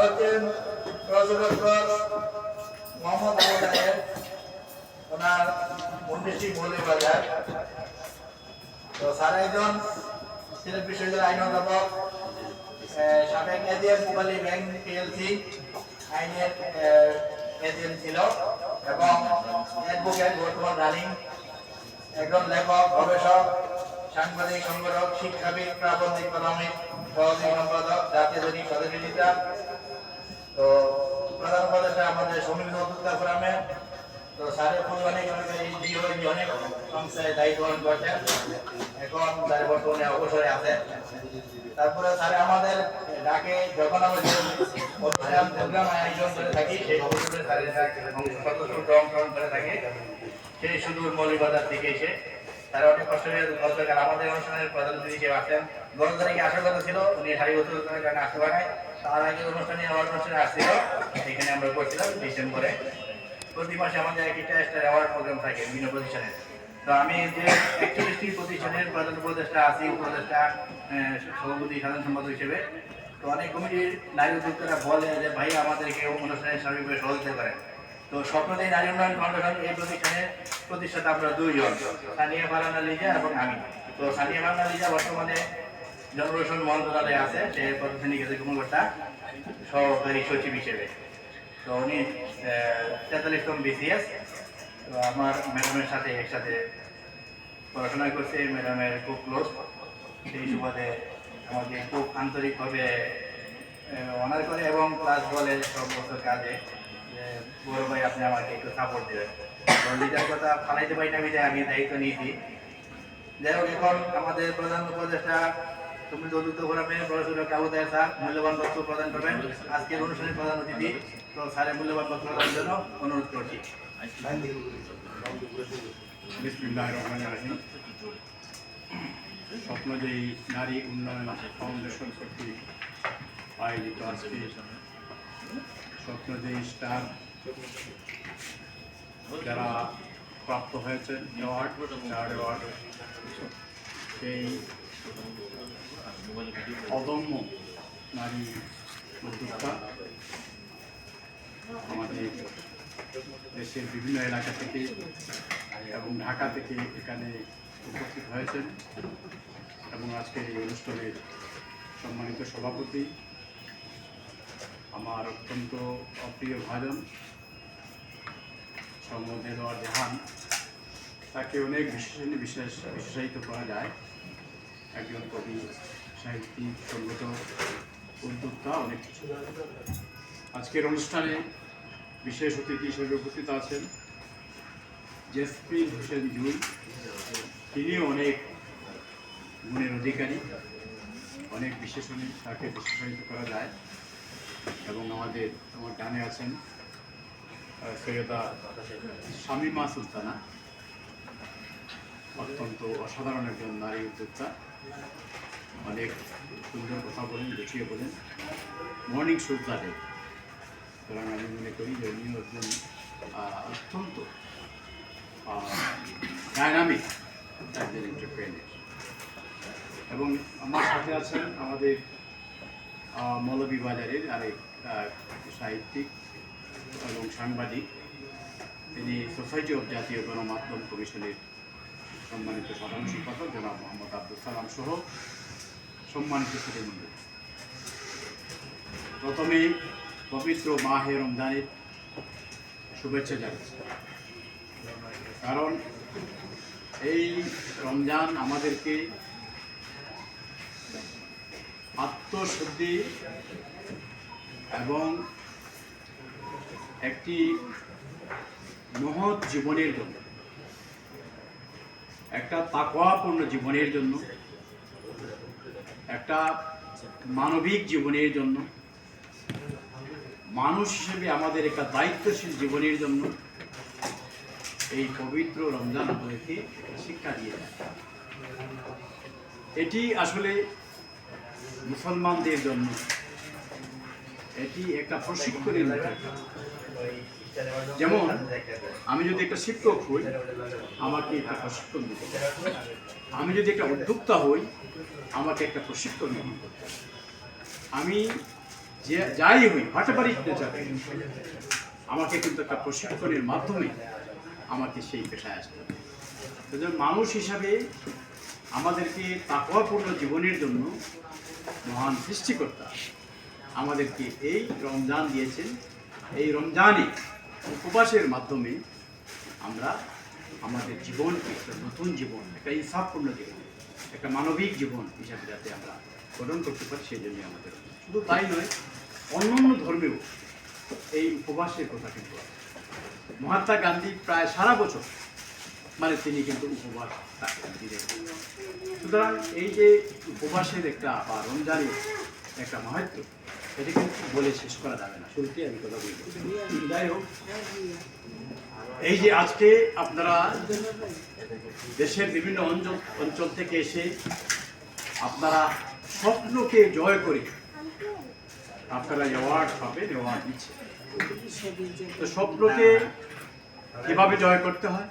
হচ্ছেন প্রযোজক মোহাম্মদ আবু সাহেব, ওনার মুন্ডিশি মৌলভীবাজার। তো স্যার একজন সিলেট বিশ্ববিদ্যালয়ের আইন অধ্যাপক, সাবেক এজিএম মোবাইল ব্যাংক পিএলসি আইনের এজিএম ছিল এবং অ্যাডভোকেট, বর্তমান রানিং একজন লেখক, গবেষক, সাংবাদিক, সংগঠক, শিক্ষাবিদ, প্রাবন্ধিক, কলামিক, সহযোগী সম্পাদক, জাতীয় দৈনিক সদস্য নেতা। তো প্রধান উপদেষ্টা আমাদের সম্মিলিত উদ্যোক্তা ফোরামে। তো স্যারের অনেক অনেক সংস্থায় দায়িত্ব পালন করছেন, এখন স্যার বর্তমানে অবসরে আছেন। তারপরে স্যার আমাদের ডাকে যখন আমরা প্রোগ্রাম আয়োজন করে থাকি, সেই অবসরে স্যারের অংশগ্রহণ করে থাকে, সেই সুদূর মৌলভীবাজার থেকে এসে তারা অনেক কষ্ট করে আমাদের অনুষ্ঠানের প্রধান অতিথি হিসেবে আসেন। 12 তারিখে আসার কথা ছিল, উনি সারিবদ্ধ কারণে আসতে পারেন। তার আগে অনুষ্ঠানে আসছিল, এখানে আমরা করছিলাম ডিসেম্বরে। প্রতি মাসে আমাদের একটা স্টার অ্যাওয়ার্ড প্রোগ্রাম থাকে বিভিন্ন প্রতিষ্ঠানে। তো আমি যে 41টি প্রতিষ্ঠানের প্রধান উপদেষ্টা আছি, উপদেষ্টা, সভাপতি, সাধারণ সম্পাদক হিসেবে। তো অনেক কমিটির নারী উদ্যোক্তারা বলে যে ভাই আমাদেরকে অনুষ্ঠানে সার্বিকভাবে সহযোগিতা করেন। তো স্বপ্নদেই নারী উন্নয়ন ফাউন্ডেশন এই প্রতিষ্ঠানের প্রতিষ্ঠাতা আমরা দুইজন, সানিয়া ফারহানা লিজা এবং আমি। তো সানিয়া ফারহানা লিজা বর্তমানে জনপ্রশাসন মন্ত্রণালয়ে আছে, সে প্রতিষ্ঠানিক কর্মকর্তা, সহকারী সচিব হিসেবে। তো উনি 43তম বিসিএস। তো আমার ম্যাডামের সাথে একসাথে পড়াশোনা করছে, ম্যাডামের খুব ক্লোজ। সেই সুবাদে আমাকে খুব আন্তরিকভাবে অনার করে এবং প্লাস বলে সব বছর কাজে যে বড় ভাই আপনি আমাকে একটু সাপোর্ট দেবেন। তো লিডার কথা ফালাইতে পারি না, আমি দায়িত্ব নিয়েছি। যাই হোক, এখন আমাদের প্রধান উপদেষ্টা সম্মিলিত উদ্যোক্তা ফোরামের প্রফেসর আবু তাহের স্যার মূল্যবান বক্তব্য প্রদান করবেন। আজকের অনুষ্ঠানের প্রধান অতিথি। তো স্যারের মূল্যবান বক্তব্য প্রদানের জন্য অনুরোধ করছি। বিসমিল্লাহির রহমানির রহিম। স্বপ্নদেই নারী উন্নয়ন ফাউন্ডেশন কর্তৃক আয়োজিত আজকে স্বপ্নদেই স্টার যারা প্রাপ্ত হয়েছেন অ্যাওয়ার্ড, সেই অদম্য নারী উদ্যোক্তা আমাদের দেশের বিভিন্ন এলাকা থেকে এবং ঢাকা থেকে এখানে উপস্থিত হয়েছেন এবং আজকের এই অনুষ্ঠানের সম্মানিত সভাপতি, আমার অত্যন্ত অপ্রিয় ভাজন দেলোয়ার জাহান, তাকে অনেক বিশেষায়িত করা যায়। একজন কবি, সাহিত্যিক, সঙ্গত, উদ্যোক্তা, অনেক কিছু। আজকের অনুষ্ঠানে বিশেষ অতিথি হিসেবে উপস্থিত আছেন জেসমিন হোসেন জুই। তিনিও অনেক গুণের অধিকারী, অনেক বিশেষণে তাকে বিশেষায়িত করা যায়। এবং আমার ডানে আছেন সৈয়দা শামীমা সুলতানা, অত্যন্ত অসাধারণ একজন নারী উদ্যোক্তা, অনেক সুন্দর কথা বলেন, গুছিয়ে বলেন, মর্নিং শো থাকে। সুতরাং আমি মনে করি যে উনিও একজন অত্যন্ত ডায়নামিক একজন এন্টারপ্রেনার। এবং আমার সাথে আছেন আমাদের মৌলভীবাজারের আরেক সাহিত্যিক এবং সাংবাদিক, তিনি সোসাইটি অফ জাতীয় গণমাধ্যম কমিশনের সম্মানিত সাধারণ সম্পাদক জনাব মোহাম্মদ আব্দুল সালাম সহ সম্মানিত সুধীমণ্ডলী। প্রথমে পবিত্র মাহে রমজানের শুভেচ্ছা জানাচ্ছি, কারণ এই রমজান আমাদেরকে আত্মশুদ্ধি এবং একটি মহৎ জীবনের জন্য, একটা তাকওয়াপূর্ণ জীবনের জন্য, একটা মানবিক জীবনের জন্য, মানুষ হিসেবে আমাদের একটা দায়িত্বশীল জীবনের জন্য এই পবিত্র রমজান আমাদেরকে শিক্ষা দিয়ে দেয়। এটি আসলে মুসলমানদের জন্য এটি একটা প্রশিক্ষণের মতো। যেমন আমি যদি একটা শিক্ষক হই, আমাকে একটা প্রশিক্ষণ দিতে হবে। আমি যদি একটা উদ্যোক্তা হই, আমাকে একটা প্রশিক্ষণ গ্রহণ করতে হবে। আমি যে যাই হই হোয়াটএভার ইট নেচার, আমাকে কিন্তু একটা প্রশিক্ষণের মাধ্যমে আমাকে সেই পেশায় আসতে হবে। সেজন্য মানুষ হিসাবে আমাদেরকে তাকওয়াপূর্ণ জীবনের জন্য মহান সৃষ্টিকর্তা আমাদেরকে এই রমজান দিয়েছেন। এই রমজানে উপবাসের মাধ্যমে আমরা আমাদের জীবনকে একটা নতুন জীবন, একটা ইনসাফপূর্ণ জীবন, একটা মানবিক জীবন হিসাবে যাতে আমরা গঠন করতে পারি, সেই জন্যই আমাদের। শুধু তাই নয়, অন্যান্য ধর্মেও এই উপবাসের কথা কিন্তু আছে। মহাত্মা গান্ধী প্রায় সারা বছর মানে তিনি কিন্তু উপবাস থাকেন দিনে। সুতরাং এই যে উপবাসের একটা বা রমজানের একটা মাহাত্ম্য, এটা কিন্তু বলে শেষ করা যাবে না। শুরুতে আমি কথা বলি। যাই হোক, এই যে আজকে আপনারা দেশের বিভিন্ন অঞ্চল থেকে এসে আপনারা স্বপ্নকে জয় করে আপনারা অ্যাওয়ার্ড পাবেন, অ্যাওয়ার্ড দিচ্ছে। তো স্বপ্নকে কিভাবে জয় করতে হয়?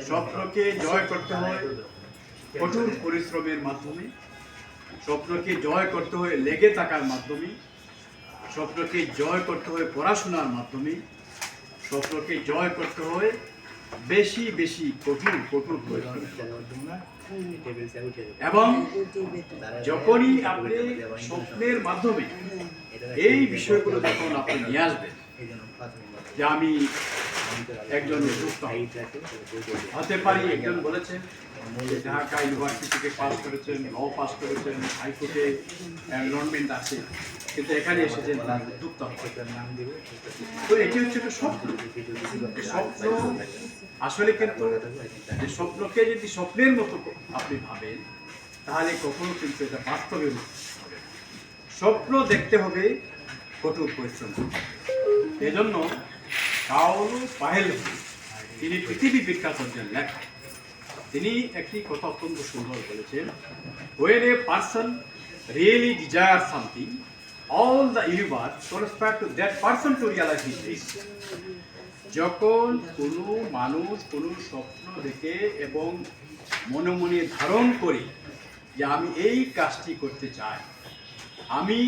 স্বপ্নকে জয় করতে হয় কঠোর পরিশ্রমের মাধ্যমে, স্বপ্নকে জয় করতে হয় লেগে থাকার মাধ্যমে, স্বপ্নকে জয় করতে হয় পড়াশোনার মাধ্যমে, স্বপ্নকে জয় করতে হয় বেশি বেশি কঠোর পরিশ্রমের মাধ্যমে। এবং যখনই আপনি স্বপ্নের মাধ্যমে এই বিষয়গুলো যখন আপনি নিয়ে আসবেন যে আমি একজন উদ্যোক্তা হতে পারি, একজন বলেছেন ঢাকা ইউনিভার্সিটি থেকে পাস করেছেন, ল পাস করেছেন, হাইকোর্টে এনরোলমেন্ট আছে, কিন্তু এখানে এসেছেন উদ্যোক্তা নাম দিব। তো এটি হচ্ছে একটা স্বপ্ন। স্বপ্ন আসলে কিন্তু যে স্বপ্নকে যদি স্বপ্নের মতো আপনি ভাবেন, তাহলে কখনো কিন্তু এটা বাস্তবে হবে না। স্বপ্ন দেখতে হবে কঠোর পরিশ্রম। এজন্য পাওলো কোয়েলো তিনি পৃথিবী বিখ্যাত একজন লেখক। তিনি একটি কথা অত্যন্ত সুন্দর বলেছেন, when a person really desires something, all the universe conspires to that person to realize his dream. যখন কোনো মানুষ কোনো স্বপ্ন দেখে এবং মনে মনে ধারণ করে যে আমি এই কাজটি করতে চাই, আমি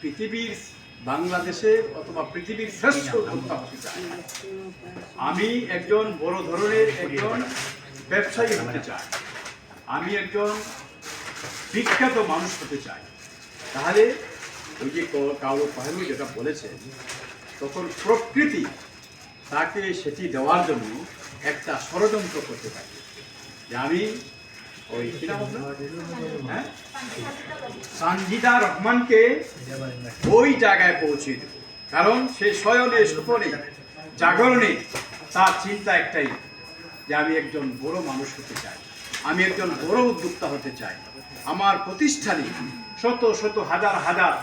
পৃথিবীর বাংলাদেশের অথবা পৃথিবীর শ্রেষ্ঠ উদ্যোক্তা হতে চাই, আমি একজন বড় ধরনের একজন ব্যবসায়ী হতে চাই, আমি একজন বিখ্যাত মানুষ হতে চাই, তাহলে ওই যে পাওলো কোয়েলো যেটা বলেছেন, তখন প্রকৃতি তাকে সেটি দেওয়ার জন্য একটা ষড়যন্ত্র করতে থাকে যে আমি ওই সানজিদা রহমানকে ওই জায়গায় পৌঁছে দেব। কারণ সে শয়নে স্বপনে জাগরণে তার চিন্তা একটাই যে আমি একজন বড় মানুষ হতে চাই, আমি একজন বড় উদ্যোক্তা হতে চাই, আমার প্রতিষ্ঠানে শত শত হাজার হাজার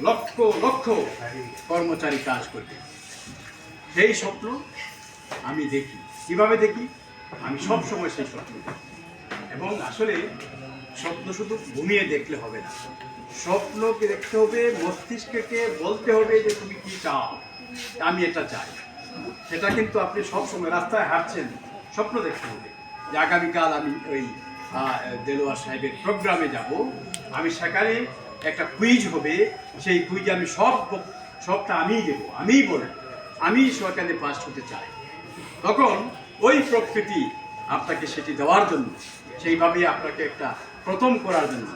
লক্ষ লক্ষ কর্মচারী কাজ করবে। সেই স্বপ্ন আমি দেখি। কিভাবে দেখি? আমি সব সময় সেই স্বপ্ন দেখি। এবং আসলে স্বপ্ন শুধু ঘুমিয়ে দেখলে হবে না, স্বপ্নকে দেখতে হবে, মস্তিষ্ককে বলতে হবে যে তুমি কি চাও, আমি এটা চাই। সেটা কিন্তু আপনি সব সময় রাস্তায় হাঁটছেন, স্বপ্ন দেখতে হবে যে আগামীকাল আমি ওই দেলোয়ার সাহেবের প্রোগ্রামে যাব, আমি সেখানে একটা কুইজ হবে, সেই কুইজে আমি সবটা আমিই দেবো, আমিই বলবো, আমি সেখানে পাস হতে চাই। তখন ওই প্রকৃতি আপনাকে সেটি দেওয়ার জন্য, সেইভাবে আপনাকে একটা প্রথম করার জন্য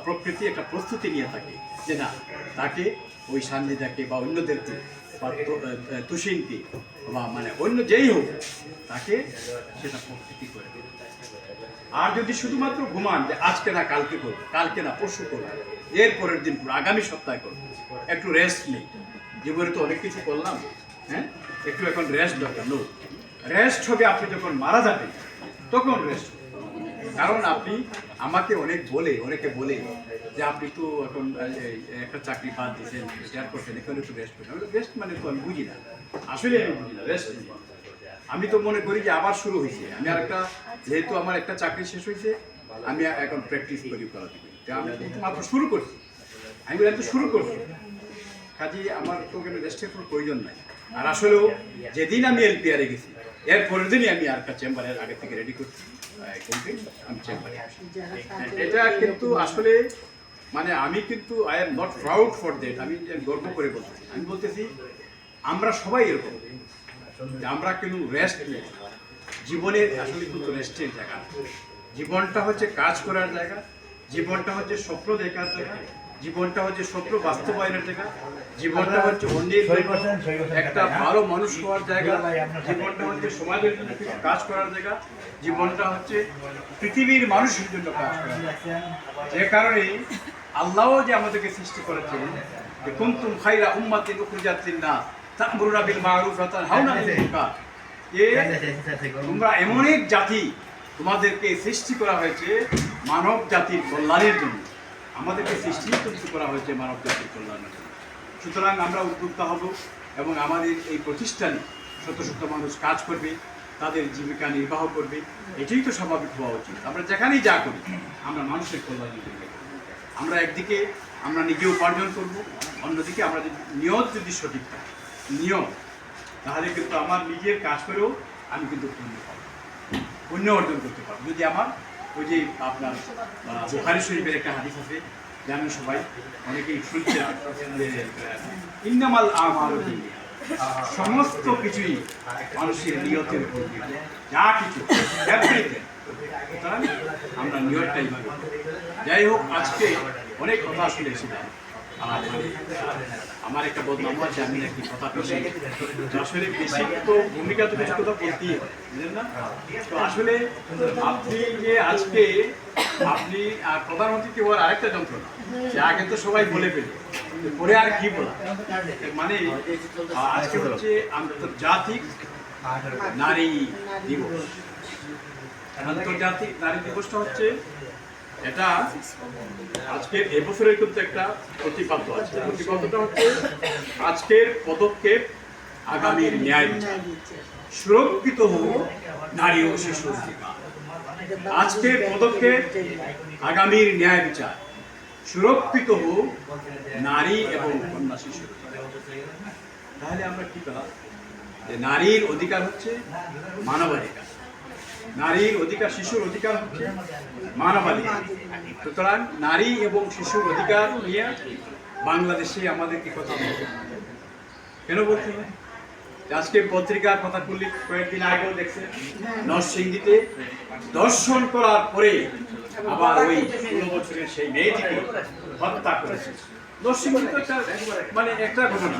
প্রকৃতি একটা প্রস্তুতি নিয়ে থাকে যে না, তাকে ওই সান্নিধ্যাকে বা অন্যদেরকে বা তুষিনকে বা মানে অন্য যেই হোক, তাকে সেটা প্রকৃতি করে দেবে। আর যদি শুধুমাত্র ঘুমান যে আজকে না কালকে করবো, কালকে না পরশু করবো, এর পরের দিন করবো, আগামী সপ্তাহে করবো, একটু রেস্ট নেই, জীবনে তো অনেক কিছু করলাম, হ্যাঁ, একটু এখন রেস্ট দরকার। নো, রেস্ট হবে আপনি যখন মারা যাবেন, তখন রেস্ট। কারণ আপনি আমাকে অনেকে বলে যে আপনি তো এখন একটা চাকরি বাদ দিয়েছেন, রিটায়ার করছেন, এখানে একটু রেস্ট করেন। রেস্ট মানে তো আমি বুঝি না, আসলে আমি বুঝি না রেস্ট। আমি তো মনে করি যে আবার শুরু হয়েছে, আমি আর একটা, যেহেতু আমার একটা চাকরি শেষ হয়েছে, আমি এখন প্র্যাকটিস করা দিই, আমি মাত্র শুরু করছি, আমি তো শুরু করছি, কাজে আমার তো ওখানে রেস্টের কোনো প্রয়োজন নাই। আর আসলেও যেদিন আমি এলপিআরে গেছি, এর পরের দিনই আমি আর একটা চেম্বারের আগে থেকে রেডি করছি, আমি চেম্বারে। এটা কিন্তু আসলে মানে আমি কিন্তু I am not proud for that, আমি গর্ব করে বলতেছি, আমি বলতেছি আমরা সবাই এরকম যে আমরা কিন্তু রেস্ট নেই। জীবনের আসলে কিন্তু রেস্টের জায়গা, জীবনটা হচ্ছে কাজ করার জায়গা, জীবনটা হচ্ছে স্বপ্ন দেখার জায়গা, জীবনটা হচ্ছে স্বপ্ন বাস্তবায়নের জায়গা, জীবনটা হচ্ছে অন্যের একটা ভালো মানুষ হওয়ার জায়গা, জীবনটা হচ্ছে সমাজের জন্য কিছু কাজ করার জায়গা, জীবনটা হচ্ছে পৃথিবীর মানুষের জন্য কাজ করার জায়গা। যে কারণে আল্লাহও যে আমাদেরকে সৃষ্টি করেছেন যে কুনতুম খায়রা উম্মাতিন উখরিজাত লিন-নাস তা'মুরুনা বিল মা'রুফ ওয়া তানহাউনা আনিল মুনকার, যে তোমরা এমন এক জাতি, তোমাদেরকে সৃষ্টি করা হয়েছে মানব জাতির কল্যাণের জন্য, আমাদেরকে সৃষ্টি কিন্তু করা হয়েছে মানব জাতির কল্যাণের জন্য। সুতরাং আমরা উদ্যোক্তা হব এবং আমাদের এই প্রতিষ্ঠানে শত শত মানুষ কাজ করবে, তাদের জীবিকা নির্বাহ করবে, এটাই তো স্বাভাবিক হওয়া উচিত। আমরা যেখানেই যা করি আমরা মানুষের কল্যাণের জন্য করি। আমরা একদিকে আমরা নিজে উপার্জন করব, অন্যদিকে আমরা যদি নিয়ত যদি সঠিক থাকে, নিয়ত, তাহলে কিন্তু আমার নিজের কাজ করেও আমি কিন্তু পুণ্য অর্জন করতে পারবো। যদি আমার ওই যে আপনার বুখারী শরীফের একটা হাদিস আছে, জানেন সবাই, অনেকেই শুনছে, ইন্নামাল আমালু বিন্নিয়াত, সমস্ত কিছুই মানুষের নিয়তের উপর, যা কিছু সুতরাং আমরা নিয়তটাই ভাবি। যাই হোক, আজকে অনেক কথা আসলে এসেছিলাম, আর আমার একটা বদনাম আছে, আমি নাকি কথা বেশি, আসলে বেশি তো ভূমিকা তো কিছু কথা বলতেই হয়, বুঝলেন না? তো আসলে আপনি যে আজকে আপনি প্রধান অতিথি হওয়ার আরেকটা যন্ত্রণা, যে আগে তো সবাই বলে ফেলে, পরে আর কি বলা, মানে আজকে হচ্ছে আন্তর্জাতিক নারী দিবস। আন্তর্জাতিক নারী দিবসটা হচ্ছে এটা আজকের এবছরের কিন্তু একটা প্রতিপাদ্য আছে। প্রতিপাদ্যটা হচ্ছে আজকের পদক্ষেপ আগামীর ন্যায় বিচার, সুরক্ষিত হোক নারী ও শিশুর অধিকার। আজকের পদক্ষেপ আগামীর ন্যায় বিচার, সুরক্ষিত হোক নারী এবং কন্যা শিশুর অধিকার। তাহলে আমরা কি পেলাম? যে নারীর অধিকার হচ্ছে মানবাধিকার, নারীর অধিকার, শিশুর অধিকার হচ্ছে মানবাধিকার। সুতরাং নারী এবং শিশুর অধিকার নিয়ে বাংলাদেশে আমাদেরকে কথা বলতে হবে। কেন বলতে হবে? আজকে পত্রিকার কথা খুললে কয়েকদিন আগেও দেখছেন, নরসিংদীতে দর্শন করার পরে আবার ওই 16 বছরের সেই মেয়েটিকে হত্যা করেছে। নরসিংদী তো মানে একটা ঘটনা,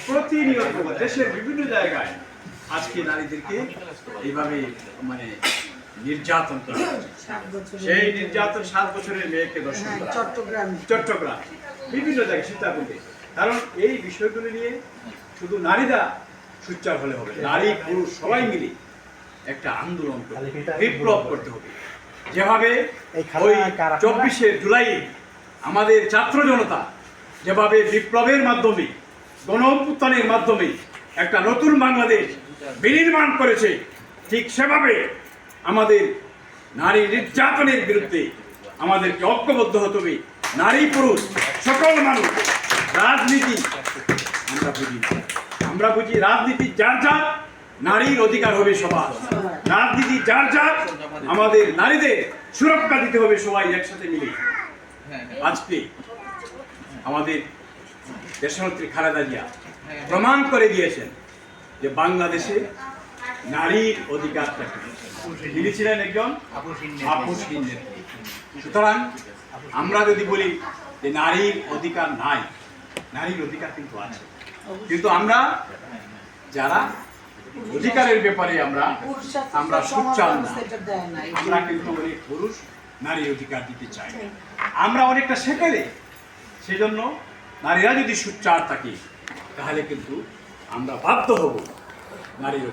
প্রতিনিয়ত দেশের বিভিন্ন জায়গায় আজকে নারীদেরকে এইভাবে মানে নির্যাতন করা হচ্ছে। সেই নির্যাতন 7 বছরের মেয়েকে দর্শন করা, চট্টগ্রাম বিভিন্ন জায়গায়, সীতাকুণ্ডে। কারণ এই বিষয়গুলো নিয়ে শুধু নারীরা সোচ্চার হলে হবে, নারী পুরুষ সবাই মিলে একটা আন্দোলন করতে, বিপ্লব করতে হবে। যেভাবে ওই 24শে জুলাই আমাদের ছাত্র জনতা যেভাবে বিপ্লবের মাধ্যমে, গণ অভ্যুত্থানের মাধ্যমে একটা নতুন বাংলাদেশ বিনির্মাণ করেছে, ঠিক সেভাবে আমাদের নারী নির্যাতনের বিরুদ্ধে আমাদেরকে ঐক্যবদ্ধ হতে হবে। নারী পুরুষ সকল মানুষ, রাজনীতি আমরা বুঝি না, আমরা বুঝি রাজনীতি যার যার, নারীর অধিকার হবে সবার, রাজনীতি যার যার, আমাদের নারীদের সুরক্ষা দিতে হবে সবাই একসাথে মিলে। আজকে আমাদের দেশনেত্রী খালেদা জিয়া প্রমাণ করে দিয়েছেন যে বাংলাদেশে নারীর অধিকারটা তিনি ছিলেন একজন আপসহীন নেত্রী। সুতরাং আমরা যদি বলি যে নারীর অধিকার নাই, নারীর অধিকার কিন্তু আছে, কিন্তু আমরা যারা অধিকারের ব্যাপারে আমরা সোচ্চার না, আমরা কিন্তু অনেক পুরুষ নারীর অধিকার দিতে চাই, আমরা অনেকটা সেকেলে। সেজন্য নারীরা যদি সোচ্চার থাকে তাহলে কিন্তু আমরা বাধ্য হব নারীর